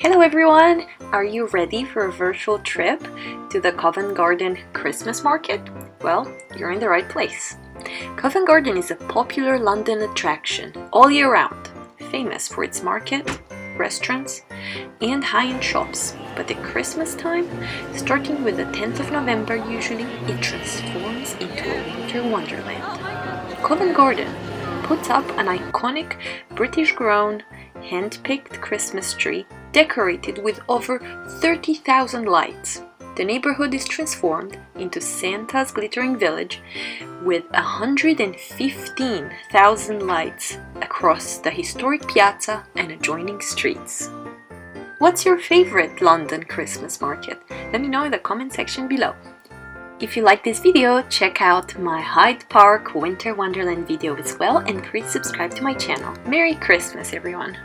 Hello everyone! Are you ready for a virtual trip to the Covent Garden Christmas Market? Well, you're in the right place. Covent Garden is a popular London attraction all year round, famous for its market, restaurants, and high-end shops. But at Christmas time, starting with the 10th of November usually, it transforms into a winter wonderland. Covent Garden puts up an iconic British-grown, hand-picked Christmas tree decorated with over 30,000 lights. The neighborhood is transformed into Santa's glittering village with 115,000 lights across the historic piazza and adjoining streets. What's your favorite London Christmas market? Let me know in the comment section below. If you like this video, check out my Hyde Park Winter Wonderland video as well, and please subscribe to my channel. Merry Christmas everyone!